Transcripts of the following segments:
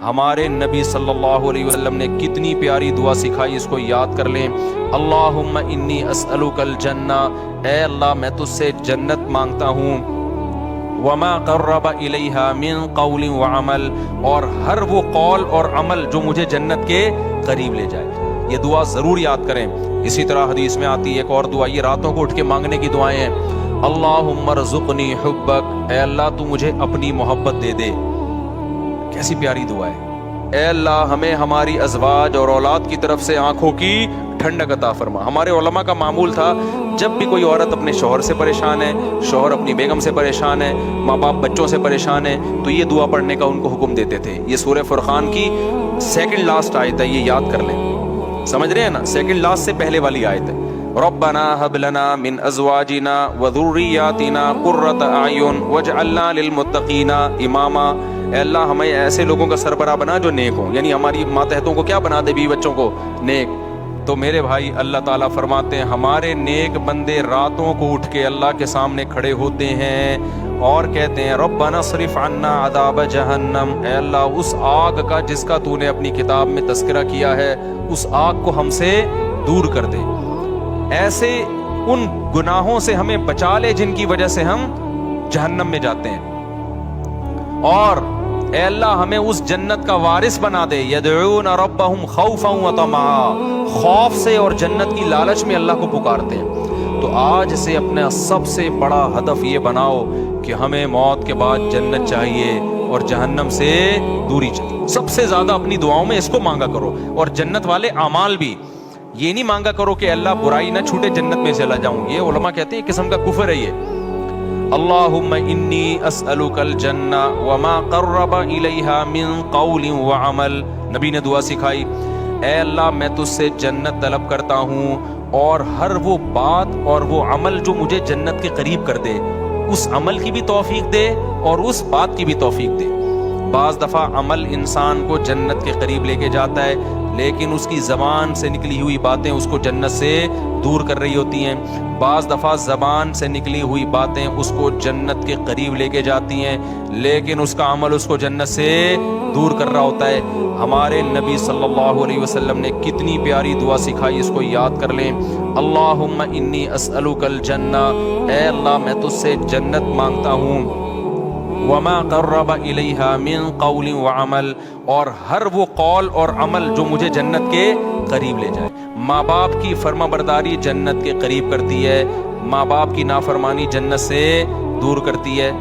ہمارے نبی صلی اللہ علیہ وسلم نے کتنی پیاری دعا سکھائی، اس کو یاد کر لیں۔ اللہم انی اسألک الجنہ، اے اللہ میں تجھ سے جنت مانگتا ہوں، وما قرب الیہا من قول وعمل، اور ہر وہ قول اور عمل جو مجھے جنت کے قریب لے جائے۔ یہ دعا ضرور یاد کریں۔ اسی طرح حدیث میں آتی ہے ایک اور دعا، یہ راتوں کو اٹھ کے مانگنے کی دعائیں ہیں۔ اللہم ارزقنی حبک، اے اللہ تو مجھے اپنی محبت دے دے۔ کیسی پیاری دعا ہے۔ اے اللہ ہمیں ہماری ازواج اور اولاد کی طرف سے آنکھوں کی ٹھنڈک عطا فرما۔ ہمارے علماء کا معمول تھا جب بھی کوئی عورت اپنے شوہر سے پریشان ہے، شوہر اپنی بیگم سے پریشان ہے، ماں باپ بچوں سے پریشان ہے، تو یہ دعا پڑھنے کا ان کو حکم دیتے تھے۔ یہ سورہ فرقان کی سیکنڈ لاسٹ آیت ہے، یہ یاد کر لیں۔ سمجھ رہے ہیں نا؟ سیکنڈ لاسٹ سے پہلے والی آیت ہے۔ ربنا هب لنا من ازواجنا وذرياتنا قرة اعین واجعلنا للمتقین اماما، اے اللہ ہمیں ایسے لوگوں کا سربراہ بنا جو نیک ہوں، یعنی ہماری ماتحتوں کو کیا بنا دے، بیوی بچوں کو نیک۔ تو میرے بھائی اللہ تعالیٰ فرماتے ہیں ہمارے نیک بندے راتوں کو اٹھ کے اللہ کے سامنے کھڑے ہوتے ہیں اور کہتے ہیں ربنا اصرف عنا عذاب جہنم، اے اللہ اس آگ کا جس کا تو نے اپنی کتاب میں تذکرہ کیا ہے، اس آگ کو ہم سے دور کر دے، ایسے ان گناہوں سے ہمیں بچا لے جن کی وجہ سے ہم جہنم میں جاتے ہیں، اور اے اللہ ہمیں اس جنت کا وارث بنا دے۔ یدعون ربهم خوفا وطمعا، خوف سے اور جنت کی لالچ میں اللہ کو پکارتے ہیں۔ تو آج سے اپنا سب سے بڑا ہدف یہ بناؤ کہ ہمیں موت کے بعد جنت چاہیے اور جہنم سے دوری چاہیے۔ سب سے زیادہ اپنی دعاؤں میں اس کو مانگا کرو، اور جنت والے اعمال بھی۔ یہ نہیں مانگا کرو کہ اللہ برائی نہ چھوٹے جنت میں چلا جاؤں، یہ علماء کہتے ہیں ایک قسم کا کفر ہے یہ۔ اللہم انی اسألک الجنہ وما قرب الیہا من قول وعمل، نبی نے دعا سکھائی، اے اللہ میں تجھ سے جنت طلب کرتا ہوں اور ہر وہ بات اور وہ عمل جو مجھے جنت کے قریب کر دے، اس عمل کی بھی توفیق دے اور اس بات کی بھی توفیق دے۔ بعض دفعہ عمل انسان کو جنت کے قریب لے کے جاتا ہے، لیکن اس کی زبان سے نکلی ہوئی باتیں اس کو جنت سے دور کر رہی ہوتی ہیں۔ بعض دفعہ زبان سے نکلی ہوئی باتیں اس کو جنت کے قریب لے کے جاتی ہیں، لیکن اس کا عمل اس کو جنت سے دور کر رہا ہوتا ہے۔ ہمارے نبی صلی اللہ علیہ وسلم نے کتنی پیاری دعا سکھائی، اس کو یاد کر لیں۔ اللہم انی اسألک الجنہ، اے اللہ میں تجھ سے جنت مانگتا ہوں، وما قرب الیہا من قول وعمل، اور ہر وہ قول اور عمل جو مجھے جنت کے قریب لے جائے۔ ماں باپ کی فرما برداری جنت کے قریب کرتی ہے، ماں باپ کی نافرمانی جنت سے دور کرتی ہے۔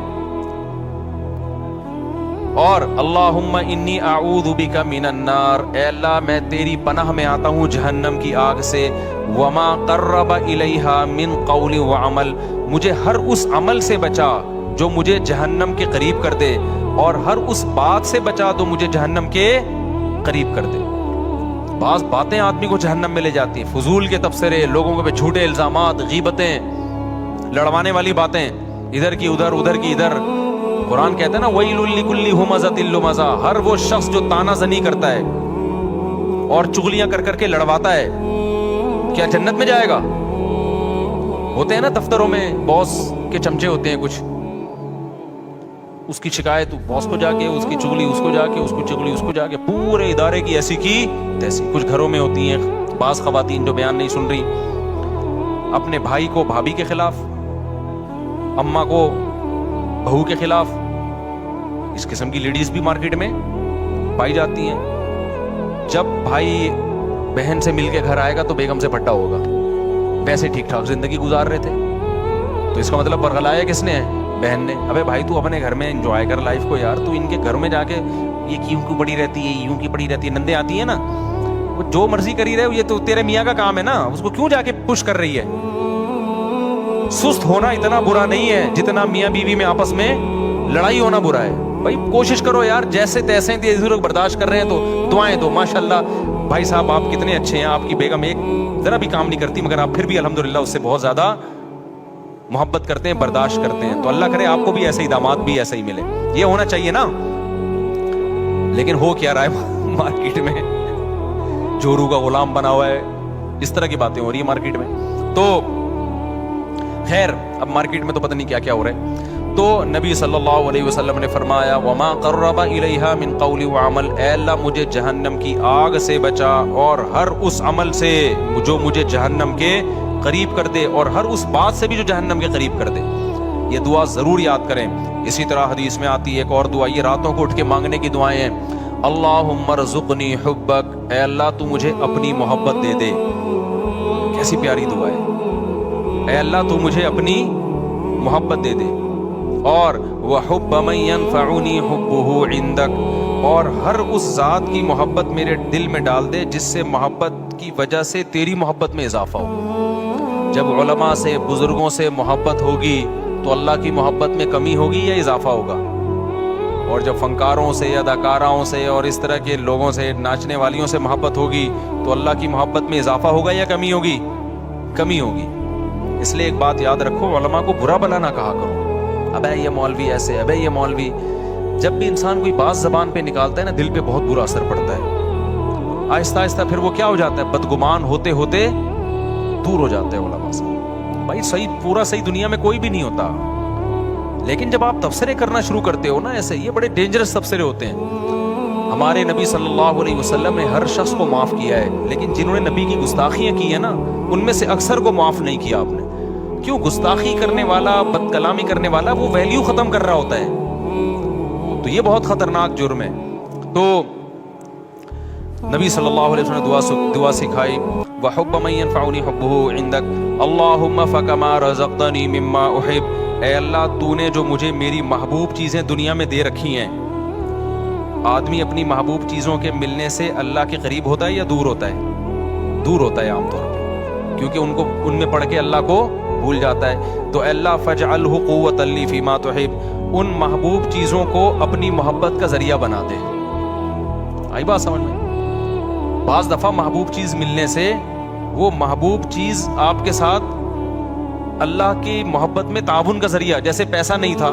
اور اللہم انی اعوذ بک من النار، اے اللہ میں تیری پناہ میں آتا ہوں جہنم کی آگ سے۔ وما قرب الیہا من قول وعمل، مجھے ہر اس عمل سے بچا جو مجھے جہنم کے قریب کر دے، اور ہر اس بات سے بچا تو مجھے جہنم کے قریب کر دے۔ بعض باتیں آدمی کو جہنم میں لے جاتی ہیں، فضول کے تبصرے، لوگوں کے جھوٹے الزامات، غیبتیں، لڑوانے والی باتیں، ادھر کی ادھر ادھر کی ادھر۔ قرآن کہتا ہے نا وَيْلٌ لِكُلِّ هُمَزَةٍ لُمَزَةٍ، ہر وہ شخص جو تانا زنی کرتا ہے اور چغلیاں کر کر کے لڑواتا ہے، کیا جنت میں جائے گا؟ ہوتے ہیں نا دفتروں میں باس کے چمچے ہوتے ہیں کچھ، اس کی شکایت باس کو جا کے، اس کی چغلی اس کو جا کے، اس کو چغلی اس کو جا کے، پورے ادارے کی ایسی کی تیسی۔ کچھ گھروں میں ہوتی ہیں بعض خواتین جو بیان نہیں سن رہی، اپنے بھائی کو بھابھی کے خلاف، اماں کو بہو کے خلاف۔ اس قسم کی لیڈیز بھی مارکیٹ میں پائی جاتی ہیں۔ جب بھائی بہن سے مل کے گھر آئے گا تو بیگم سے پھٹا ہوگا، ویسے ٹھیک ٹھاک زندگی گزار رہے تھے، تو اس کا مطلب برگلایا کس نے ہے؟ بہن نے۔ ابے بھائی تو اپنے گھر میں انجوائے کر لائف کو یار، تو ان کے گھر میں جا کے یہ کیوں پڑی رہتی ہے، یوں کی پڑی رہتی ہے، نندیں آتی ہیں نا، وہ جو مرضی کری رہے، یہ تو تیرے میاں کا کام ہے نا، اس کو کیوں جا کے پش کر رہی ہے؟ سست ہونا اتنا برا نہیں ہے جتنا میاں بیوی میں آپس میں لڑائی ہونا برا ہے۔ بھائی کوشش کرو یار، جیسے تیسے لوگ برداشت کر رہے ہیں تو دعائیں دو۔ ماشاءاللہ بھائی صاحب آپ کتنے اچھے ہیں، آپ کی بیگم ایک ذرا بھی کام نہیں کرتی، مگر آپ پھر بھی الحمدللہ اس سے بہت زیادہ محبت کرتے ہیں، برداشت کرتے ہیں۔ تو اللہ کرے آپ کو بھی ایسے ہی داماد بھی ایسے ہی ملے، یہ ہونا چاہیے نا۔ لیکن ہو کیا رہا ہے مارکیٹ میں، جورو کا غلام بنا ہوا ہے، اس طرح کی باتیں ہو رہی ہیں مارکیٹ میں۔ تو خیر اب مارکیٹ میں تو پتہ نہیں کیا کیا ہو رہا ہے۔ تو نبی صلی اللہ علیہ وسلم نے فرمایا وما قرب الیہا من قول وعمل، اے اللہ مجھے جہنم کی آگ سے بچا اور ہر اس عمل سے جو مجھے جہنم کے قریب کر دے، اور ہر اس بات سے بھی جو جہنم کے قریب کر دے۔ یہ دعا ضرور یاد کریں۔ اسی طرح حدیث میں آتی ہے ایک اور دعا، یہ راتوں کو اٹھ کے مانگنے کی دعائیں ہیں۔ اللہم ارزقنی حبک، اے اللہ تو مجھے اپنی محبت دے دے۔ کیسی پیاری دعا ہے، اے اللہ تو مجھے اپنی محبت دے دے، اور وحب من ينفعنی حبہ عندک، اور ہر اس ذات کی محبت میرے دل میں ڈال دے جس سے محبت کی وجہ سے تیری محبت میں اضافہ ہو۔ جب علماء سے، بزرگوں سے محبت ہوگی تو اللہ کی محبت میں کمی ہوگی یا اضافہ ہوگا؟ اور جب فنکاروں سے یا اداکاراؤں سے اور اس طرح کے لوگوں سے، ناچنے والیوں سے محبت ہوگی تو اللہ کی محبت میں اضافہ ہوگا یا کمی ہوگی؟ کمی ہوگی۔ اس لیے ایک بات یاد رکھو، علماء کو برا بھلا نہ کہا کرو، ابے یہ مولوی ایسے، ابے یہ مولوی۔ جب بھی انسان کوئی بات زبان پہ نکالتا ہے نا، دل پہ بہت برا اثر پڑتا ہے، آہستہ آہستہ پھر وہ کیا ہو جاتا ہے، بدگمان ہوتے ہوتے دور ہو جاتے ہیں علماء سے۔ بھائی صحیح، پورا صحیح دنیا میں کوئی بھی نہیں ہوتا، لیکن جب آپ تبصرے کرنا شروع کرتے ہو نا ایسے، یہ بڑے ڈینجرس تبصرے ہوتے ہیں۔ ہمارے نبی صلی اللہ علیہ وسلم نے ہر شخص کو معاف کیا ہے، لیکن جنہوں نے نبی کی گستاخیاں کی ہیں نا، ان میں سے اکثر کو معاف نہیں کیا آپ نے۔ کیوں؟ گستاخی کرنے والا، بد کلامی کرنے والا وہ ویلیو ختم کر رہا ہوتا ہے، تو یہ بہت خطرناک جرم ہے۔ تو نبی صلی اللہ علیہ وسلم نے دعا سکھائی، وحب من ينفعنی حبہ عندک اللہم فکما رزقتنی مما احب، اے اللہ تو نے جو مجھے میری محبوب چیزیں دنیا میں دے رکھی ہیں۔ آدمی اپنی محبوب چیزوں کے ملنے سے اللہ کے قریب ہوتا ہے یا دور ہوتا ہے؟ دور ہوتا ہے عام طور پہ، کیونکہ ان میں پڑھ کے اللہ کو بھول جاتا ہے۔ تو اے اللہ فاجعلہ قوۃ لی فیما تحب، ان محبوب چیزوں کو اپنی محبت کا ذریعہ بنا دے۔ آئی بات سمجھ میں؟ بعض دفعہ محبوب چیز ملنے سے وہ محبوب چیز آپ کے ساتھ اللہ کی محبت میں تعاون کا ذریعہ، جیسے پیسہ نہیں تھا،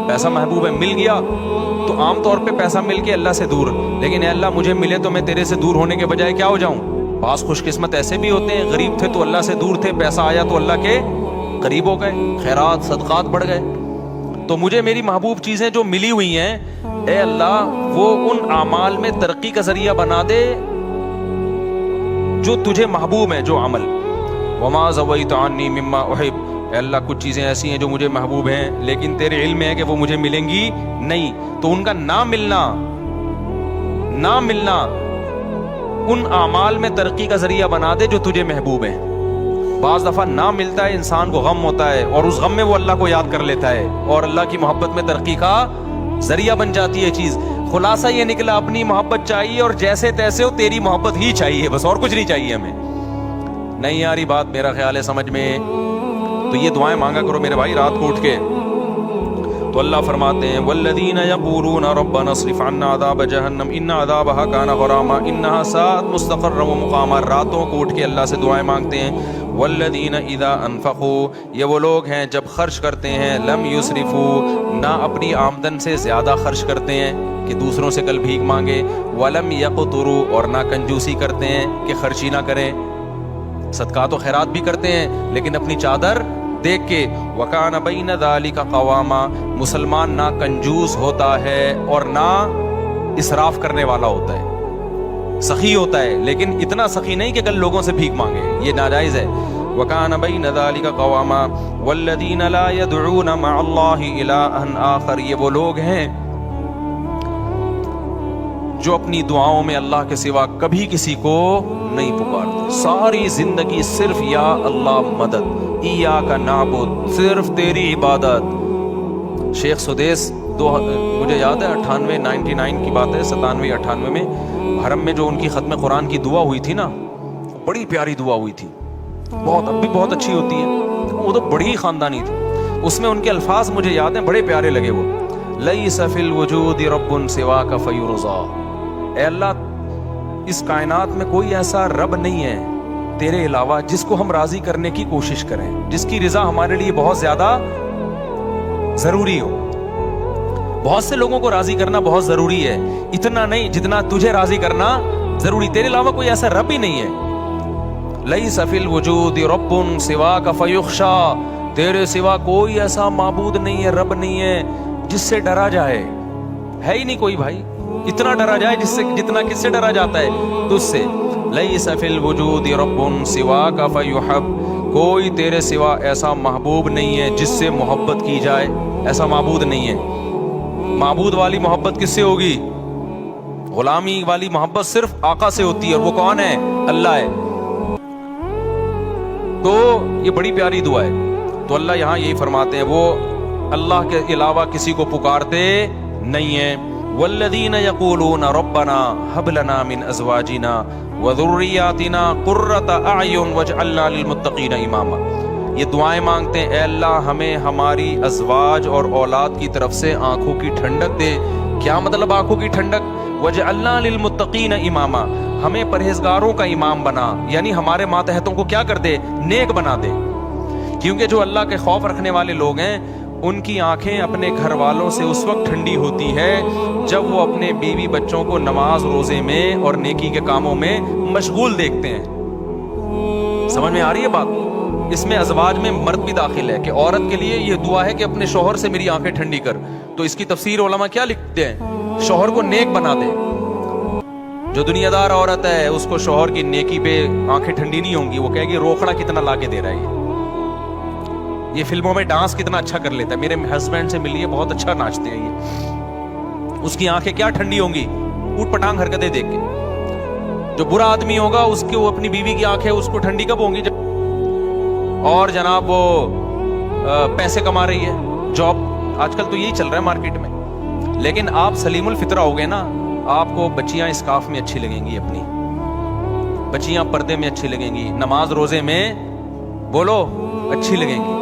پیسہ محبوب ہے، مل گیا تو عام طور پہ پیسہ مل کے اللہ سے دور، لیکن اے اللہ مجھے ملے تو میں تیرے سے دور ہونے کے بجائے کیا ہو جاؤں؟ بعض خوش قسمت ایسے بھی ہوتے ہیں، غریب تھے تو اللہ سے دور تھے، پیسہ آیا تو اللہ کے قریب ہو گئے، خیرات صدقات بڑھ گئے۔ تو مجھے میری محبوب چیزیں جو ملی ہوئی ہیں، اے اللہ وہ ان اعمال میں ترقی کا ذریعہ بنا دے جو تجھے محبوب ہیں، جو عمل۔ وما زویت عنی مما احب، اے اللہ کچھ چیزیں ایسی ہیں جو مجھے محبوب ہیں لیکن تیرے علم میں ہے کہ وہ مجھے ملیں گی نہیں، تو ان کا نہ ملنا ان اعمال میں ترقی کا ذریعہ بنا دے جو تجھے محبوب ہیں۔ بعض دفعہ نہ ملتا ہے، انسان کو غم ہوتا ہے، اور اس غم میں وہ اللہ کو یاد کر لیتا ہے اور اللہ کی محبت میں ترقی کا ذریعہ بن جاتی ہے چیز۔ خلاصہ یہ نکلا، اپنی محبت چاہیے اور جیسے تیسے ہو تیری محبت ہی چاہیے، بس اور کچھ نہیں چاہیے ہمیں۔ نہیں آ رہی بات میرا خیال ہے سمجھ میں؟ تو یہ دعائیں مانگا کرو میرے بھائی رات کو اٹھ کے۔ تو اللہ فرماتے ہیں والذین یقولون ربنا اصرف عنا عذاب جہنم ان عذابها کان غراما انها ساءت مستقرا ومقاما۔ راتوں کو اٹھ کے اللہ سے دعائیں مانگتے ہیں۔ والذین اذا انفقوا، یہ وہ لوگ ہیں جب خرچ کرتے ہیں، لم یسرفوا، نہ اپنی آمدن سے زیادہ خرچ کرتے ہیں کہ دوسروں سے کل بھیک مانگے، ولم یقتروا، اور نہ کنجوسی کرتے ہیں کہ خرچی نہ کریں، صدقات و خیرات بھی کرتے ہیں لیکن اپنی چادر دیکھ کے۔ وکان بین ذالک قواما، مسلمان نہ کنجوس ہوتا ہے اور نہ اسراف کرنے والا ہوتا ہے، سخی ہوتا ہے لیکن اتنا سخی نہیں کہ کل لوگوں سے بھیک مانگے، یہ ناجائز ہے۔ وکان بین ذالک قواما والذین لا يدعون مع اللہ الہا آخر، یہ وہ لوگ ہیں جو اپنی دعاؤں میں اللہ کے سوا کبھی کسی کو نہیں پکارتے، ساری زندگی صرف یا اللہ مدد، ایاک نعبد، صرف تیری عبادت۔ شیخ سدیس مجھے یاد ہے 99 کی بات ہے، 97-98 میں حرم میں جو ان کی ختم قرآن کی دعا ہوئی تھی نا، بڑی پیاری دعا ہوئی تھی، بہت اب بھی بہت اچھی ہوتی ہے، وہ تو بڑی ہی خاندانی تھی۔ اس میں ان کے الفاظ مجھے یاد ہیں، بڑے پیارے لگے وہ، لیس فی الوجود رب سواک فیرضا، اے اللہ اس کائنات میں کوئی ایسا رب نہیں ہے تیرے علاوہ جس کو ہم راضی کرنے کی کوشش کریں، جس کی رضا ہمارے لیے بہت زیادہ ضروری ہو۔ بہت سے لوگوں کو راضی کرنا بہت ضروری ہے، اتنا نہیں جتنا تجھے راضی کرنا ضروری، تیرے علاوہ کوئی ایسا رب ہی نہیں ہے۔ لیس فی الوجود رب سواک فیخشا، تیرے سوا کوئی ایسا معبود نہیں ہے، رب نہیں ہے جس سے ڈرا جائے، ہے ہی نہیں کوئی بھائی اتنا ڈرا جائے جس سے جتنا کس سے ڈرا جاتا ہے، تجھ سے. لیس فی الوجود رب سواک فیحب، کوئی تیرے سوا ایسا محبوب نہیں ہے جس سے محبت کی جائے، ایسا معبود نہیں ہے. معبود والی محبت کس سے ہوگی؟ غلامی والی محبت صرف آقا سے ہوتی ہے، اور وہ کون ہے؟ اللہ ہے. تو یہ بڑی پیاری دعا ہے. تو اللہ یہاں یہی فرماتے ہیں وہ اللہ کے علاوہ کسی کو پکارتے نہیں ہیں. والذین یقولون ربنا هب لنا من ازواجنا وذریاتنا قرۃ اعین واجعلنا للمتقین اماما. یہ دعائیں مانگتے ہیں، اے اللہ ہمیں ہماری ازواج اور اولاد کی طرف سے آنکھوں کی ٹھنڈک دے. کیا مطلب آنکھوں کی ٹھنڈک؟ وجعلنا للمتقین اماما، ہمیں پرہیزگاروں کا امام بنا، یعنی ہمارے ماتحتوں کو کیا کر دے؟ نیک بنا دے. کیونکہ جو اللہ کے خوف رکھنے والے لوگ ہیں ان کی آنکھیں اپنے گھر والوں سے اس وقت ٹھنڈی ہوتی ہے جب وہ اپنے بیوی بچوں کو نماز روزے میں اور نیکی کے کاموں میں مشغول دیکھتے ہیں. سمجھ میں آ رہی ہے بات؟ اس میں ازواج میں مرد بھی داخل ہے کہ عورت کے لیے یہ دعا ہے کہ اپنے شوہر سے میری آنکھیں ٹھنڈی کر. تو اس کی تفسیر علماء کیا لکھتے ہیں؟ شوہر کو نیک بنا دے. جو دنیا دار عورت ہے اس کو شوہر کی نیکی پہ آنکھیں ٹھنڈی نہیں ہوں گی، وہ کہے گی روکڑا کتنا لا کے دے رہا ہے، یہ فلموں میں ڈانس کتنا اچھا کر لیتا ہے، میرے ہسبینڈ سے ملیے بہت اچھا ناچتے ہیں یہ. اس کی آنکھیں کیا ٹھنڈی ہوں گی؟ اوٹ پٹانگ حرکتیں دیکھ کے. جو برا آدمی ہوگا اس کی وہ اپنی بیوی کی آنکھیں اس کو ٹھنڈی کب ہوں گی؟ اور جناب وہ پیسے کما رہی ہے، جاب، آج کل تو یہی چل رہا ہے مارکیٹ میں. لیکن آپ سلیم الفطرہ ہو گئے نا، آپ کو بچیاں اسکارف میں اچھی لگیں گی، اپنی بچیاں پردے میں اچھی لگیں گی، نماز روزے میں بولو اچھی لگیں گی.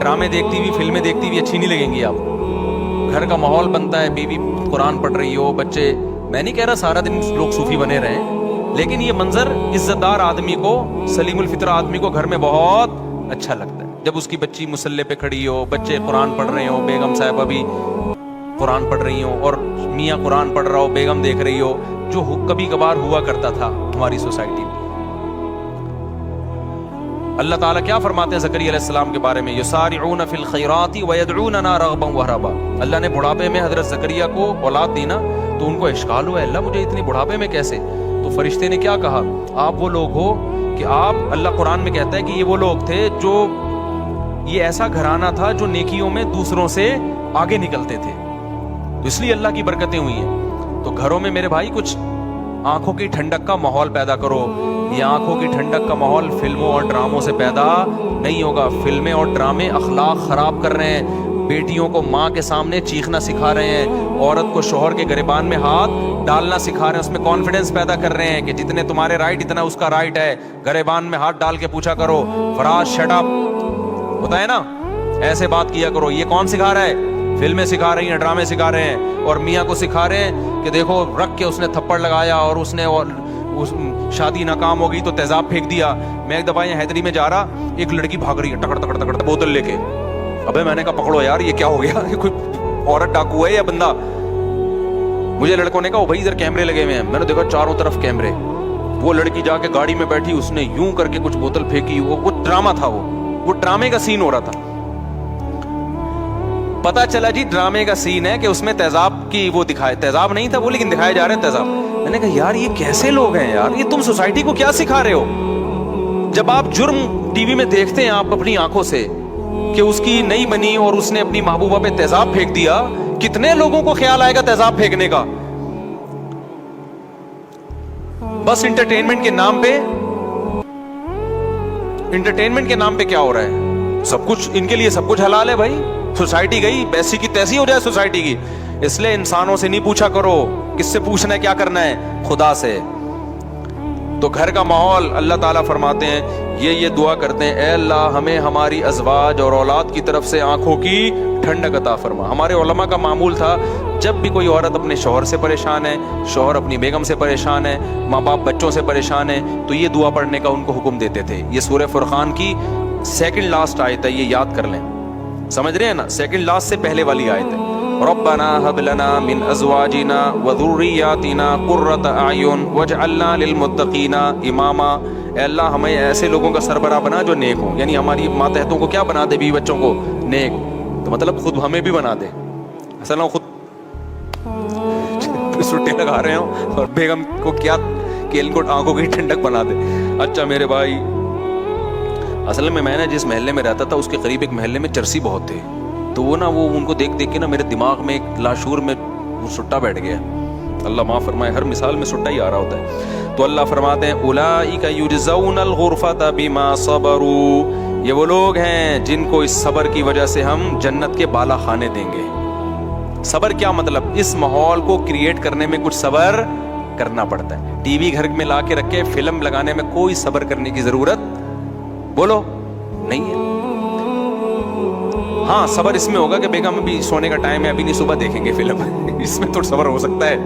ڈرامے دیکھتی ہوئی، فلمیں دیکھتی ہوئی اچھی نہیں لگیں گی. آپ گھر کا ماحول بنتا ہے، بیوی قرآن پڑھ رہی ہو، بچے، میں نہیں کہہ رہا سارا دن لوگ صوفی بنے رہے، لیکن یہ منظر عزت دار آدمی کو، سلیم الفطرہ آدمی کو گھر میں بہت اچھا لگتا ہے جب اس کی بچی مسلح پہ کھڑی ہو، بچے قرآن پڑھ رہے ہو، بیگم صاحبہ بھی قرآن پڑھ رہی ہوں اور میاں قرآن پڑھ رہا ہو، بیگم دیکھ رہی ہو، جو کبھی کبھار ہوا کرتا تھا ہماری سوسائٹی میں. اللہ تعالیٰ کیا فرماتے ہیں زکریا علیہ السلام کے بارے میں؟ یسارعون فی الخیرات ویدعوننا رغبا ورہبا. اللہ نے بڑھاپے میں حضرت زکریا کو اولاد دی نا، تو ان کو اشکال ہوا، اللہ مجھے اتنی بڑھاپے میں کیسے؟ تو فرشتے نے کیا کہا؟ آپ وہ لوگ ہو کہ آپ، اللہ قرآن میں کہتا ہے کہ یہ وہ لوگ تھے جو، یہ ایسا گھرانہ تھا جو نیکیوں میں دوسروں سے آگے نکلتے تھے، تو اس لیے اللہ کی برکتیں ہوئی ہیں. تو گھروں میں میرے بھائی کچھ آنکھوں کی ٹھنڈک کا ماحول پیدا کرو. یہ آنکھوں کی ٹھنڈک کا ماحول فلموں اور ڈراموں سے پیدا نہیں ہوگا. فلمیں اور ڈرامے اخلاق خراب کر رہے ہیں، بیٹیوں کو ماں کے سامنے چیخنا سکھا رہے ہیں، عورت کو شوہر کے گریبان میں ہاتھ ڈالنا سکھا رہے ہیں، اس میں کانفیڈنس پیدا کر رہے ہیں کہ جتنے تمہارے رائٹ اتنا اس کا رائٹ ہے. گریبان میں ہاتھ ڈال کے پوچھا کرو فراز شٹ اپ، ہوتا ہے نا، ایسے بات کیا کرو. یہ کون سکھا رہا ہے؟ فلمیں سکھا رہی ہیں، ڈرامے سکھا رہے ہیں، اور میاں کو سکھا رہے ہیں کہ دیکھو رکھ کے اس نے تھپڑ لگایا اور اس نے شادی ناکام ہو گئی تو تیزاب پھینک دیا. میں ایک دفعہ حیدری میں جا رہا، ایک لڑکی بھاگ رہی ہے ٹکڑ ٹکڑ ٹکڑ بوتل لے کے. ابے میں نے کہا پکڑو یار، یہ کیا ہو گیا؟ یہ کوئی عورت ڈاکو ہے یا بندہ؟ مجھے لڑکوں نے کہا بھائی ادھر کیمرے لگے ہوئے ہیں. میں نے دیکھا چاروں طرف کیمرے. وہ لڑکی جا کے گاڑی میں بیٹھی، اس نے یوں کر کے کچھ بوتل پھینکی. وہ ڈرامہ تھا، وہ ڈرامے کا سین ہو رہا تھا. پتا چلا جی ڈرامے کا سین ہے کہ اس میں تیزاب کی وہ دکھائے، تیزاب نہیں تھا وہ لیکن دکھائے جا رہے ہیں تیزاب. میں نے کہا یار یہ کیسے لوگ ہیں یار، یہ تم سوسائٹی کو کیا سکھا رہے ہو؟ جب آپ جرم ٹی وی میں دیکھتے ہیں آپ اپنی آنکھوں سے کہ اس کی نہیں بنی اور اس نے اپنی محبوبہ پہ تیزاب پھینک دیا، کتنے لوگوں کو خیال آئے گا تیزاب پھینکنے کا؟ بس انٹرٹینمنٹ کے نام پہ، انٹرٹینمنٹ کے نام پہ کیا ہو رہا ہے؟ سب کچھ ان کے لیے سب کچھ حلال ہے بھائی. سوسائٹی گئی ویسی کی تیسی ہو جائے سوسائٹی کی. اس لیے انسانوں سے نہیں پوچھا کرو، کس سے پوچھنا ہے کیا کرنا ہے؟ خدا سے. تو گھر کا ماحول اللہ تعالیٰ فرماتے ہیں یہ دعا کرتے ہیں، اے اللہ ہمیں ہماری ازواج اور اولاد کی طرف سے آنکھوں کی ٹھنڈک عطا فرما. ہمارے علماء کا معمول تھا جب بھی کوئی عورت اپنے شوہر سے پریشان ہے، شوہر اپنی بیگم سے پریشان ہے، ماں باپ بچوں سے پریشان ہے، تو یہ دعا پڑھنے کا ان کو حکم دیتے تھے. یہ سورہ فرقان کی سیکنڈ لاسٹ آیت ہے، یہ یاد کر لیں. سمجھ رہے ہیں نا؟ سیکنڈ لاسٹ سے پہلے والی آیت ہے. ربنا هب لنا من ازواجنا وذرياتنا قرۃ اعین واجعلنا للمتقین اماما. اے اللہ ہمیں ایسے لوگوں کا سربراہ بنا جو نیک ہوں، یعنی ہماری ماتحتوں کو کیا بنا دے، بیوی بچوں کو نیک، تو مطلب خود ہمیں بھی بنا دے. اصل میں خود سٹے لگا رہے ہوں اور بیگم کو کیا کہ ان کو آنکھوں کی ٹھنڈک بنا دے. اچھا میرے بھائی، اصل میں نے جس محلے میں رہتا تھا اس کے قریب ایک محلے میں چرسی بہت تھے، تو وہ ان کو دیکھ کے میرے دماغ میں ایک لاشعور میں وہ سٹا بیٹھ گیا. اللہ معاف فرمائے، ہر مثال میں سٹا ہی آ رہا ہوتا ہے. تو اللہ فرماتے ہیں اولئک یجزون الغرفۃ بما صبروا، یہ وہ لوگ ہیں جن کو اس صبر کی وجہ سے ہم جنت کے بالا خانے دیں گے. صبر کیا مطلب؟ اس ماحول کو کریٹ کرنے میں کچھ صبر کرنا پڑتا ہے. ٹی وی گھر میں لا کے رکھے فلم لگانے میں کوئی صبر کرنے کی ضرورت بولو نہیں ہے. ہاں صبر اس میں ہوگا کہ بیگم ابھی سونے کا ٹائم ہے، ابھی نہیں، صبح دیکھیں گے فلم اس میں تو صبر ہو سکتا ہے.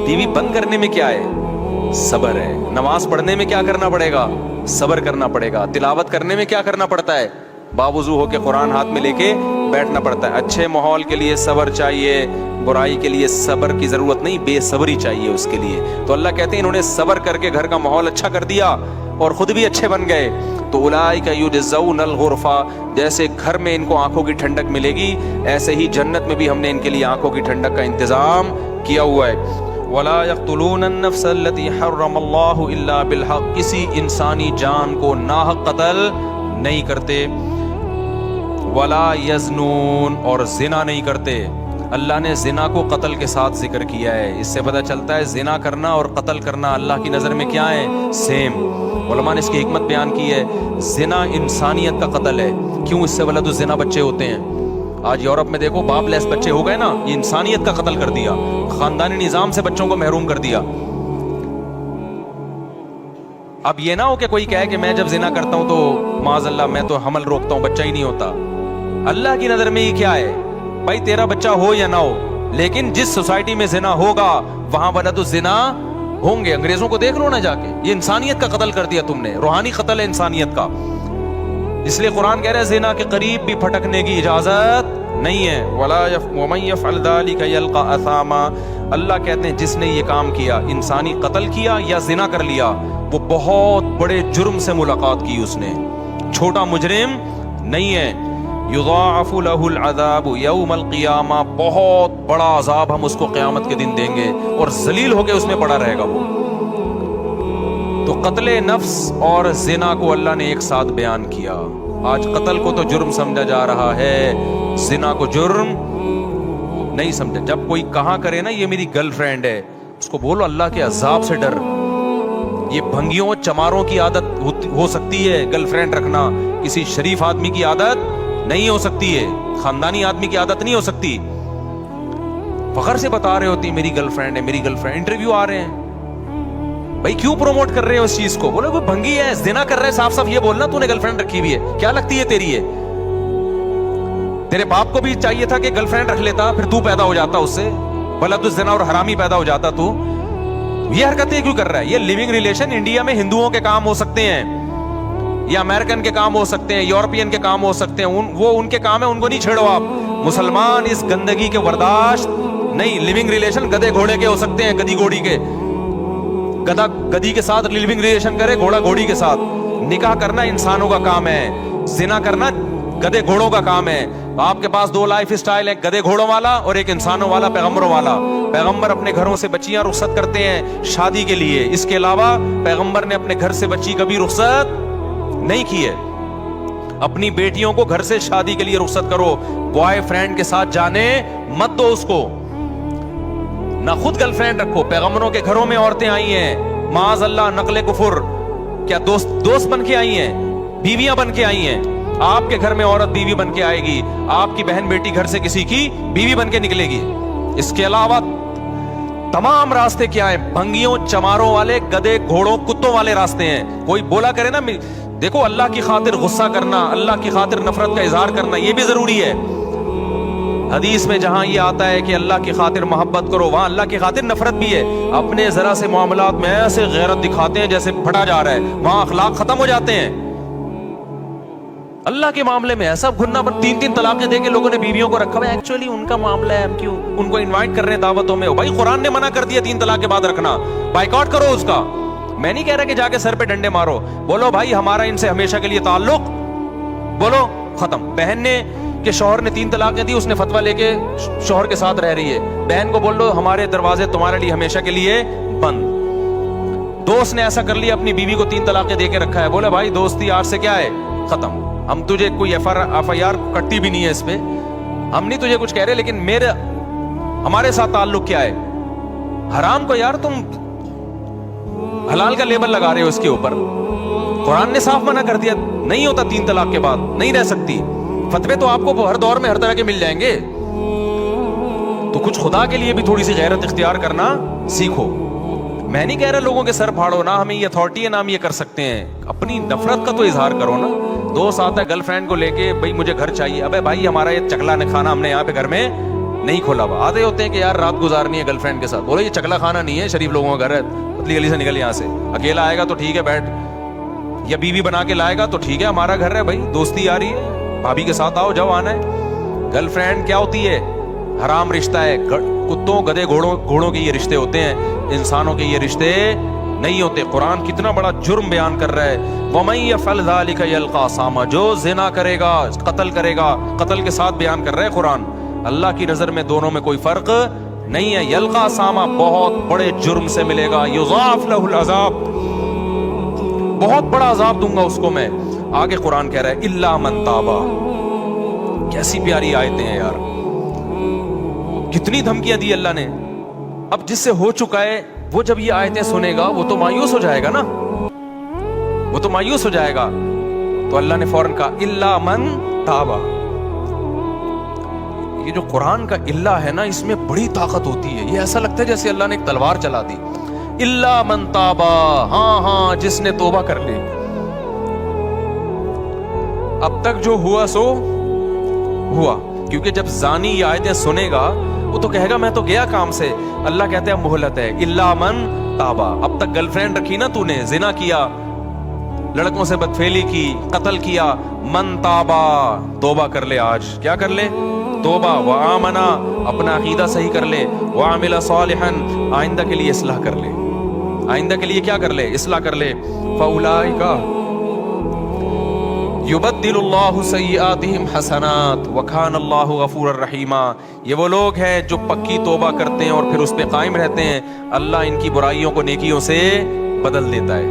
ٹی وی بند کرنے میں کیا ہے؟ صبر ہے. نماز پڑھنے میں کیا کرنا پڑے گا؟ صبر کرنا پڑے گا. تلاوت کرنے میں کیا کرنا پڑتا ہے؟ باوضو ہو کے قرآن ہاتھ میں لے کے بیٹھنا پڑتا ہے. اچھے ماحول کے لیے صبر چاہیے، برائی کے لیے صبر کی ضرورت نہیں، بے صبری چاہیے اس کے لیے. تو اللہ کہتے ہیں انہوں نے صبر کر کے گھر کا ماحول اچھا کر دیا اور خود بھی اچھے بن گئے. تو اولئک یجزون الغرفہ، جیسے گھر میں ان کو آنکھوں کی ٹھنڈک ملے گی، ایسے ہی جنت میں بھی ہم نے ان کے لیے آنکھوں کی ٹھنڈک کا انتظام کیا ہوا ہے. ولا يقتلون النفس التي حرم الله الا بالحق، کسی انسانی جان کو ناحق قتل نہیں کرتے. ولا يزنون، اور زنا نہیں کرتے. اللہ نے زنا کو قتل کے ساتھ ذکر کیا ہے. اس سے پتہ چلتا ہے زنا کرنا اور قتل کرنا اللہ کی نظر میں کیا ہے؟ سیم. علماء نے اس کی حکمت بیان کی ہے. زنا انسانیت کا قتل ہے. کیوں؟ اس سے ولد الزنا بچے ہوتے ہیں. آج یورپ میں دیکھو باپ لیس بچے ہو گئے نا، یہ انسانیت کا قتل کر دیا، خاندانی نظام سے بچوں کو محروم کر دیا. اب یہ نہ ہو کہ کوئی کہے کہ میں جب زنا کرتا ہوں تو معاذ اللہ میں تو حمل روکتا ہوں، بچہ ہی نہیں ہوتا. اللہ کی نظر میں یہ کیا ہے بھائی؟ تیرا بچہ ہو یا نہ ہو، لیکن جس سوسائٹی میں زنا ہوگا وہاں ولد الزنا ہوں گے. انگریزوں کو دیکھ لو نا جا کے، یہ انسانیت کا قتل کر دیا تم نے، روحانی قتل ہے انسانیت کا. اس لیے قرآن کہہ رہا ہے زنا کے قریب بھی پھٹکنے کی اجازت نہیں ہے. وَمَن يَفْعَلْ ذَلِكَ يَلْقَ أَثَامًا، اللہ کہتے ہیں جس نے یہ کام کیا، انسانی قتل کیا یا زنا کر لیا، وہ بہت بڑے جرم سے ملاقات کی اس نے، چھوٹا مجرم نہیں ہے. یضاعف له العذاب یوم القیامہ، بہت بڑا عذاب ہم اس کو قیامت کے دن دیں گے اور ذلیل ہو کے اس میں پڑا رہے گا وہ. تو قتل نفس اور زنا کو اللہ نے ایک ساتھ بیان کیا. آج قتل کو تو جرم سمجھا جا رہا ہے، زنا کو جرم نہیں سمجھا. جب کوئی کہاں کرے نا یہ میری گرل فرینڈ ہے، اس کو بولو اللہ کے عذاب سے ڈر. یہ بھنگیوں چماروں کی عادت ہو سکتی ہے گرل فرینڈ رکھنا، کسی شریف آدمی کی عادت نہیں ہو سکتی ہے، خاندانی آدمی کی عادت نہیں ہو سکتی. فخر سے بتا رہے ہوتی میری گرل فرینڈ ہے، میری گرل فرینڈ. انٹرویو آ رہے ہیں بھائی، کیوں پروموٹ کر رہے ہو اس چیز کو؟ بولے وہ بھنگی ہے، زنا کر رہے، صاف صاف یہ بولنا تو نے گرل فرینڈ رکھی ہوئی ہے، کیا لگتی ہے تیری ہے؟ تیرے باپ کو بھی چاہیے تھا کہ گرل فرینڈ رکھ لیتا، پھر تو پیدا ہو جاتا اس سے، ولد الزنا اور حرامی پیدا ہو جاتا. تو یہ حرکتیں کیوں کر رہا ہے؟ یہ لیونگ ریلیشن انڈیا میں ہندوؤں کے کام ہو سکتے ہیں، یا امریکن کے کام ہو سکتے ہیں، یورپین کے کام ہو سکتے ہیں، وہ ان کے کام ہے، ان کو نہیں چھیڑو آپ. مسلمان اس گندگی کے برداشت نہیں. لیونگ ریلیشن گدے گھوڑے کے ہو سکتے ہیں، گدی گھوڑی کے، گدھا گدی کے ساتھ لیونگ ریلیشن کرے، گھوڑا گھوڑی کے ساتھ. نکاح کرنا انسانوں کا کام ہے، زنا کرنا گدے گھوڑوں کا کام ہے. آپ کے پاس دو لائف سٹائل ہے، گدے گھوڑوں والا اور ایک انسانوں والا، پیغمبروں والا. پیغمبر اپنے گھروں سے بچیاں رخصت کرتے ہیں شادی کے لیے، اس کے علاوہ پیغمبر نے اپنے گھر سے بچی کبھی رخصت نہیں کی ہے. اپنی بیٹیوں کو گھر سے شادی کے لیے رخصت کرو، بوائے فرینڈ کے ساتھ جانے مت دو اس کو، نہ خود گرل فرینڈ رکھو. پیغمبروں کے گھروں میں عورتیں آئی ہیں معاذ اللہ نقل کفر، کیا دوست بن کے آئی ہیں، بیویاں بن کے آئی ہیں. آپ کے گھر میں عورت بیوی بن کے آئے گی، آپ کی بہن بیٹی گھر سے کسی کی بیوی بن کے نکلے گی. اس کے علاوہ تمام راستے کیا ہیں؟ بھنگیوں چماروں والے، گدے گھوڑوں کتوں والے راستے ہیں. کوئی بولا کرے نا، دیکھو اللہ کی خاطر غصہ کرنا، اللہ کی خاطر نفرت کا اظہار کرنا یہ بھی ضروری ہے. حدیث میں جہاں یہ آتا ہے کہ اللہ کی خاطر محبت کرو، وہاں اللہ کی خاطر نفرت بھی ہے. اپنے ذرا سے معاملات میں ایسے غیرت دکھاتے ہیں جیسے پھٹا جا رہا ہے، وہاں اخلاق ختم ہو جاتے ہیں. اللہ کے معاملے میں ایسا گھننا پر 3 طلاقیں دے کے لوگوں نے بیویوں کو رکھا ہوا ہے. ایکچولی ان کا معاملہ ہے, ہم کیوں ان کو انوائٹ کر رہے ہیں دعوتوں میں؟ بھائی قرآن نے منع کر دیا 3 طلاق کے بعد رکھنا, بائیکاٹ کرو اس کا. میں نہیں کہہ رہا کہ جا کے سر پہ ڈنڈے مارو, بولو بھائی ہمارا ان سے ہمیشہ کے لیے تعلق, بولو ختم. بہن نے کہ شوہر نے 3 طلاقیں دی, اس نے فتویٰ لے کے شوہر کے ساتھ رہ رہی ہے, بہن کو بول دو ہمارے دروازے تمہارے لیے ہمیشہ کے لیے بند. دوست نے ایسا کر لیا اپنی بیوی کو 3 طلاقیں دے کے رکھا ہے, بولا بھائی دوستی آج سے کیا ہے ختم, ہم تجھے کوئی ایف آئی آر کٹتی بھی نہیں ہے اس پہ, ہم نہیں تجھے کچھ کہہ رہے, لیکن ہمارے ساتھ تعلق کیا ہے. حرام کو یار تم حلال کا لیبل لگا رہے ہو اس کے اوپر. قرآن نے صاف منع کر دیا, نہیں ہوتا 3 طلاق کے بعد, نہیں رہ سکتی. فتوے تو آپ کو ہر دور میں ہر طرح کے مل جائیں گے, تو کچھ خدا کے لیے بھی تھوڑی سی غیرت اختیار کرنا سیکھو. میں نہیں کہہ رہا لوگوں کے سر پھاڑو, نہ ہمیں یہ اتھارٹی ہے نہ ہم یہ کر سکتے ہیں, اپنی نفرت کا تو اظہار کرو نا. دوست آتا ہے گرل فرینڈ کو لے کے, بھائی مجھے گھر چاہیے, ابے بھائی ہمارا یہ چکلا کھانا ہم نے یہاں پہ گھر میں نہیں کھولا ہوا. آتے ہوتے ہیں کہ یار رات گزارنی ہے گرل فرینڈ کے ساتھ, بولو یہ چکلا کھانا نہیں ہے, شریف لوگوں کا گھر ہے, پتلی گلی سے نکل یہاں سے. اکیلا آئے گا تو ٹھیک ہے بیٹھ, یا بیوی بنا کے لائے گا تو ٹھیک ہے ہمارا گھر ہے بھائی, دوستی آ رہی ہے بھابھی کے ساتھ آؤ جب آنا ہے. گرل فرینڈ کیا ہوتی ہے؟ حرام رشتہ ہے. کتوں گدے گھوڑوں کے یہ رشتے ہوتے ہیں, انسانوں کے یہ رشتے نہیں ہوتے. قرآن کتنا بڑا جرم بیان کر رہا ہے, وَمَن يَفْعَلْ ذَلِكَ يَلْقَى أَثَامًا, جو زنا کرے گا قتل کرے گا, قتل کے ساتھ بیان کر رہا ہے قرآن. اللہ کی نظر میں دونوں میں کوئی فرق نہیں ہے. یلقا أثاما, بہت بڑے جرم سے ملے گا. یضاعف له العذاب, بہت بڑا عذاب دوں گا اس کو میں. آگے قرآن کہہ رہا ہے الا من تابا. کیسی پیاری آیتیں ہیں یار, کتنی دھمکیاں دی اللہ نے. اب جس سے ہو چکا ہے وہ جب یہ آیتیں سنے گا وہ تو مایوس ہو جائے گا نا, وہ تو مایوس ہو جائے گا. تو اللہ نے فوراً کہا الا من تابا. یہ جو قرآن کا اللہ ہے نا, اس میں بڑی طاقت ہوتی ہے. یہ ایسا لگتا ہے جیسے اللہ نے ایک تلوار چلا دی. الا من تابا, ہاں جس نے توبہ کر لی. اب تک جو ہوا سو ہوا, کیونکہ جب زانی یہ آیتیں سنے گا وہ تو کہے گا میں تو گیا کام سے. اللہ کہتے ہیں مہلت ہے, الا من تابا. اب تک گرل فرینڈ رکھی نا تو نے, زنا کیا, لڑکوں سے بدفعلی کی, قتل کیا, من تابا, توبہ کر لے. آج کیا کر لے؟ توبہ. وآمنا, اپنا عقیدہ صحیح کر لے. وعمل صالحا, آئندہ کے لیے اصلاح کر لے. آئندہ کے لیے کیا کر لے؟ اصلاح کر لے. فاولئک یبدل اللہ سیئاتہم حسنات وکان اللہ غفورا رحیما. یہ وہ لوگ ہیں جو پکی توبہ کرتے ہیں اور پھر اس پہ قائم رہتے ہیں. اللہ ان کی برائیوں کو نیکیوں سے بدل دیتا ہے.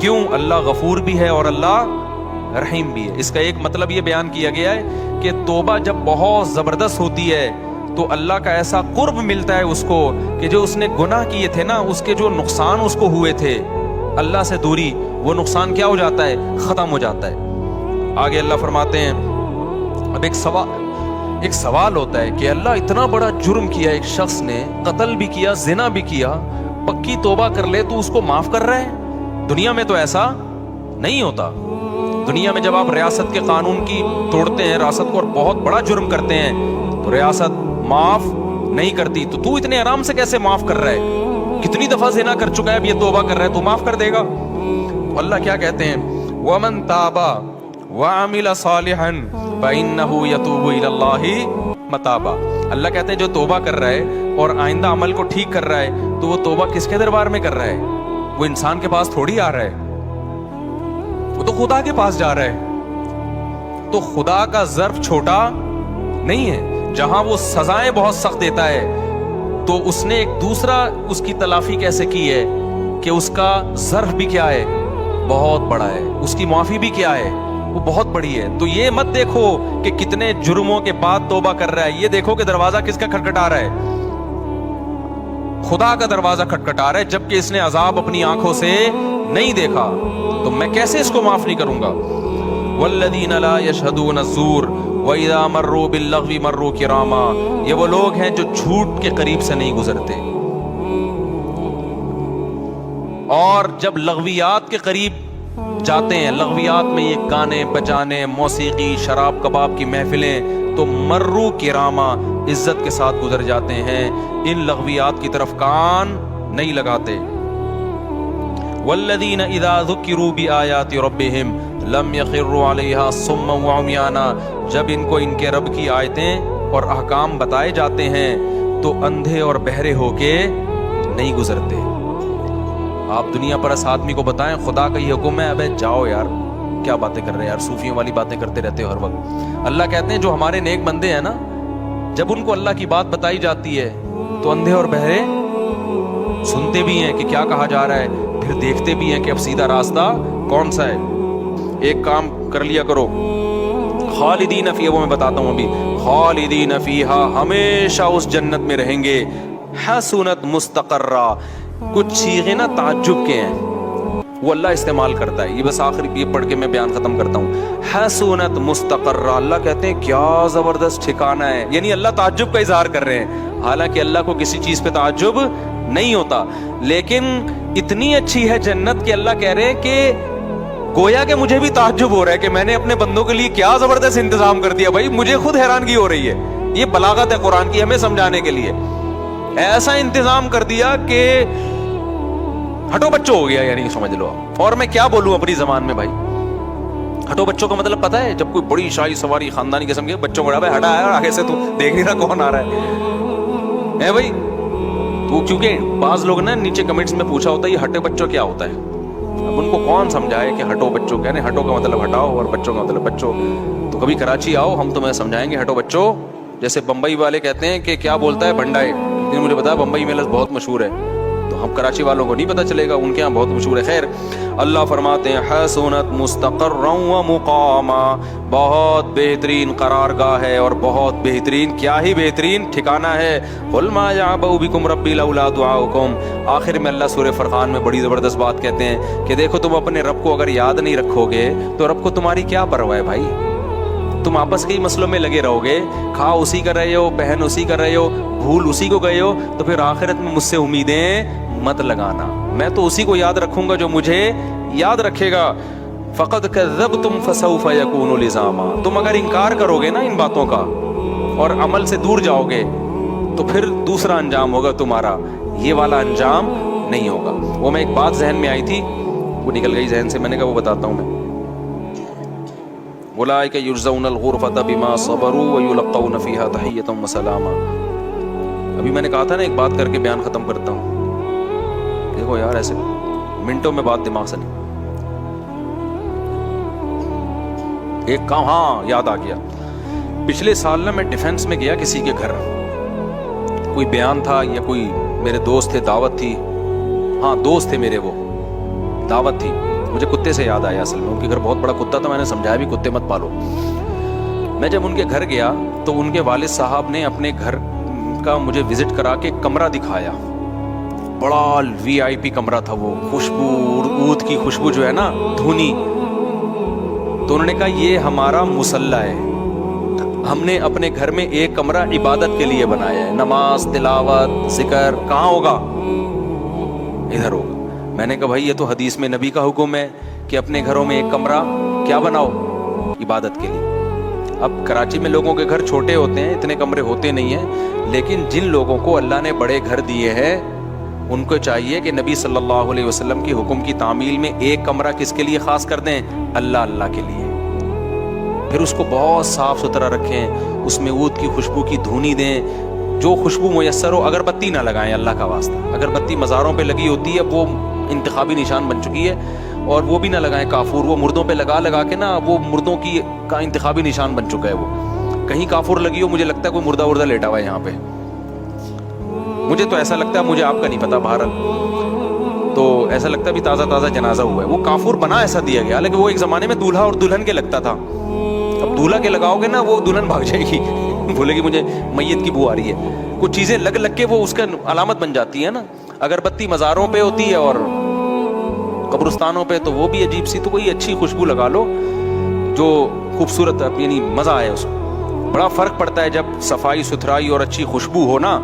کیوں؟ اللہ غفور بھی ہے اور اللہ رحیم بھی ہے. اس کا ایک مطلب یہ بیان کیا گیا ہے کہ توبہ جب بہت زبردست ہوتی ہے تو اللہ کا ایسا قرب ملتا ہے اس کو کہ جو اس نے گناہ کیے تھے نا, اس کے جو نقصان اس کو ہوئے تھے, اللہ سے دوری, وہ نقصان کیا ہو جاتا ہے؟ ختم ہو جاتا ہے. آگے اللہ فرماتے ہیں, اب ایک سوال ہوتا ہے کہ اللہ اتنا بڑا جرم کیا ایک شخص نے, قتل بھی کیا, زنا بھی کیا, پکی توبہ کر لے تو اس کو معاف کر رہا ہے؟ دنیا میں تو ایسا نہیں ہوتا. دنیا میں جب آپ ریاست کے قانون کی توڑتے ہیں, ریاست کو, اور بہت بڑا جرم کرتے ہیں, تو ریاست معاف نہیں کرتی. تو اتنے آرام سے کیسے معاف کر رہا ہے؟ کتنی دفعہ زنا کر چکا ہے, اب یہ توبہ کر رہا ہے تو معاف کر دے گا. اللہ کیا کہتے ہیں؟ وَمَن تَابَ وَعَمِلَ صَالِحًا فَإِنَّهُ يَتُوبُ إِلَى اللَّهِ مَتَابًا. اللہ کہتے ہیں جو توبہ کر رہا ہے اور آئندہ عمل کو ٹھیک کر رہا ہے تو وہ توبہ کس کے دربار میں کر رہا ہے؟ وہ انسان کے پاس تھوڑی آ رہا ہے, وہ تو خدا کے پاس جا رہا ہے. تو خدا کا ظرف چھوٹا نہیں ہے. جہاں وہ سزائیں بہت سخت دیتا ہے تو اس نے ایک دوسرا اس کی تلافی کیسے کی ہے کہ اس کا ظرف بھی کیا ہے؟ بہت بڑا ہے. اس کی معافی بھی کیا ہے؟ وہ بہت بڑی ہے. تو یہ مت دیکھو کہ کتنے جرموں کے بعد توبہ کر رہا ہے, یہ دیکھو کہ دروازہ کس کا کھٹکھٹا رہا ہے؟ خدا کا دروازہ کھٹکھٹا رہا ہے, جبکہ اس نے عذاب اپنی آنکھوں سے نہیں دیکھا. تو میں کیسے اس کو معاف نہیں کروں گا؟ والذین لا یشہدون الزور وَإِذَا مَرُّوا بِاللَّغْوِ مَرُّوا كِرَامًا. یہ وہ لوگ ہیں جو جھوٹ کے قریب سے نہیں گزرتے, اور جب لغویات کے قریب جاتے ہیں, لغویات میں یہ گانے بجانے, موسیقی, شراب کباب کی محفلیں, تو مروا کراما, عزت کے ساتھ گزر جاتے ہیں. ان لغویات کی طرف کان نہیں لگاتے. والذین اذا ذکروا بآیات ربہم لم یخروا علیہا صما وعمیانا، جب ان کو ان کے رب کی آیتیں اور احکام بتائے جاتے ہیں تو اندھے اور بہرے ہو کے نہیں گزرتے۔ آپ دنیا پرست آدمی کو بتائیں خدا کا یہ حکم ہے، ابے جاؤ یار، کیا باتیں کر رہے ہیں یار، صوفیوں والی باتیں کرتے رہتے ہو ہر وقت۔ اللہ کہتے ہیں جو ہمارے نیک بندے ہیں نا، جب ان کو اللہ کی بات بتائی جاتی ہے تو اندھے اور بہرے سنتے بھی ہیں کہ کیا کہا جا رہا ہے، پھر دیکھتے بھی ہیں کہ اب سیدھا راستہ کون سا ہے۔ ایک کام کر لیا کرو، خالدین فیہا، وہ میں بتاتا ہوں ابھی، خالدین فیہا، ہمیشہ اس جنت میں رہیں گے، حسنت مستقرہ، کچھ صیغے نا تعجب کے ہیں وہ اللہ استعمال کرتا ہے، یہ بس آخری یہ پڑھ کے میں بیان ختم کرتا ہوں۔ حسنت مستقرہ، اللہ کہتے ہیں کیا زبردست ٹھکانہ ہے، یعنی اللہ تعجب کا اظہار کر رہے ہیں، حالانکہ اللہ کو کسی چیز پہ تعجب نہیں ہوتا، لیکن اتنی اچھی ہے جنت کہ اللہ کہہ رہے ہیں کہ گویا کہ مجھے بھی تعجب ہو رہا ہے کہ میں نے اپنے بندوں کے لیے کیا زبردست انتظام کر دیا، بھائی مجھے خود حیرانگی ہو رہی ہے۔ یہ بلاغت ہے قرآن کی ہمیں سمجھانے کے لیے، ایسا انتظام کر دیا کہ ہٹو بچوں ہو گیا، یعنی سمجھ لو۔ اور میں کیا بولوں اپنی زبان میں بھائی، ہٹو بچوں کا مطلب پتہ ہے، جب کوئی بڑی شاہی سواری خاندانی قسم کے بچوں کو ہٹا ہے اور آگے سے تو دیکھ نہیں رہا کون آ رہا ہے بھائی، تو کیونکہ بعض لوگ نا نیچے کمنٹس میں پوچھا ہوتا ہے یہ ہٹے بچوں کیا ہوتا ہے، اب ان کو کون سمجھائے کہ ہٹو بچوں کیا، نہیں ہٹو کا مطلب ہٹاؤ اور بچوں کا مطلب بچوں، تو کبھی کراچی آؤ ہم تمہیں سمجھائیں گے ہٹو بچوں، جیسے بمبئی والے کہتے ہیں کہ کیا بولتا ہے بھنڈائے، لیکن مجھے بتایا بمبئی میں لفظ بہت مشہور ہے، تو ہم کراچی والوں کو نہیں پتہ چلے گا، ان کے یہاں بہت مشہور ہے۔ خیر، اللہ فرماتے ہیں حسنت مستقرا و مقاما، بہت بہترین قرارگاہ ہے اور بہت بہترین، کیا ہی بہترین ٹھکانہ ہے۔ قل ما یعبأ بکم ربی لولا دعاؤکم، آخر میں اللہ سورہ فرقان میں بڑی زبردست بات کہتے ہیں کہ دیکھو تم اپنے رب کو اگر یاد نہیں رکھو گے تو رب کو تمہاری کیا پرواہ ہے بھائی، تم آپس کے ہی مسئلوں میں لگے رہو گے، کھا اسی کر رہے ہو، پہن اسی کر رہے ہو، بھول اسی کو گئے ہو، تو پھر آخرت میں مجھ سے امیدیں مت لگانا، میں تو اسی کو یاد رکھوں گا جو مجھے یاد رکھے گا۔ فقد کذبتم فسوف یکون لزاما، تم اگر انکار کرو گے نا ان باتوں کا اور عمل سے دور جاؤ گے تو پھر دوسرا انجام ہوگا تمہارا، یہ والا انجام نہیں ہوگا۔ وہ میں ایک بات ذہن میں آئی تھی، وہ نکل گئی ذہن سے، میں نے کہا وہ بتاتا ہوں میں۔ اولئک یجزون الغرفۃ بما صبروا ویلقون فیہا تحیۃ وسلاما۔ ابھی میں نے کہا تھا نا ایک بات کر کے بیان ختم کرتا ہوں، دیکھو یار ایسے منٹوں میں بات دماغ سے نہیں، ایک کام ہاں یاد آ گیا، پچھلے سال نا میں ڈیفینس میں گیا کسی کے گھر، کوئی بیان تھا یا کوئی میرے دوست تھے، دعوت تھی، ہاں دوست تھے میرے، وہ دعوت تھی، مجھے کتے سے یاد آیا، اصل میں ان کے گھر بہت بڑا کتا تھا، میں نے سمجھایا بھی کتے مت پالو۔ میں جب ان کے گھر گیا تو ان کے والد صاحب نے اپنے گھر کا مجھے وزٹ کرا کے کمرہ دکھایا، بڑا وی آئی پی کمرہ تھا، وہ خوشبو عود کی خوشبو جو ہے نا دھونی، تو انہوں نے کہا یہ ہمارا مصلی ہے، ہم نے اپنے گھر میں ایک کمرہ عبادت کے لیے بنایا ہے، نماز تلاوت ذکر کہاں ہوگا، ادھر ہوگا۔ میں نے کہا بھائی یہ تو حدیث میں نبی کا حکم ہے کہ اپنے گھروں میں ایک کمرہ کیا بناؤ، عبادت کے لیے۔ اب کراچی میں لوگوں کے گھر چھوٹے ہوتے ہیں، اتنے کمرے ہوتے نہیں ہیں، لیکن جن لوگوں کو اللہ نے بڑے گھر دیے ہیں ان کو چاہیے کہ نبی صلی اللہ علیہ وسلم کی حکم کی تعمیل میں ایک کمرہ کس کے لیے خاص کر دیں، اللہ کے لیے، پھر اس کو بہت صاف ستھرا رکھیں، اس میں عود کی خوشبو کی دھونی دیں، جو خوشبو میسر ہو، اگربتی نہ لگائیں اللہ کا واسطہ، اگربتی مزاروں پہ لگی ہوتی ہے وہ انتخابی نشان بن چکی ہے، اور وہ بھی نہ لگائیں کافور، وہ مردوں پہ لگا کے نا وہ مردوں کی کا انتخابی نشان بن چکا ہے، وہ کہیں کافور لگی ہو، مجھے لگتا ہے کوئی مردہ لیٹا ہوا ہے یہاں پہ، مجھے تو ایسا لگتا ہے، مجھے آپ کا نہیں پتا، بہرحال تو ایسا لگتا ہے بھی تازہ جنازہ ہوا ہے، وہ کافور بنا ایسا دیا گیا، لیکن وہ ایک زمانے میں دولہا اور دلہن کے لگتا تھا، اب دولہا کے لگاؤ گے نا وہ دلہن بھاگ جائے گی، بولے گی مجھے میت کی بو آ رہی ہے، کچھ چیزیں لگ کے وہ اس کا علامت بن جاتی ہے نا، اگربتی مزاروں پہ ہوتی ہے اور قبرستانوں پہ تو وہ بھی عجیب سی، تو کوئی اچھی خوشبو لگا لو جو خوبصورت، یعنی مزہ آئے اس کو، بڑا فرق پڑتا ہے جب صفائی ستھرائی اور اچھی خوشبو ہو نا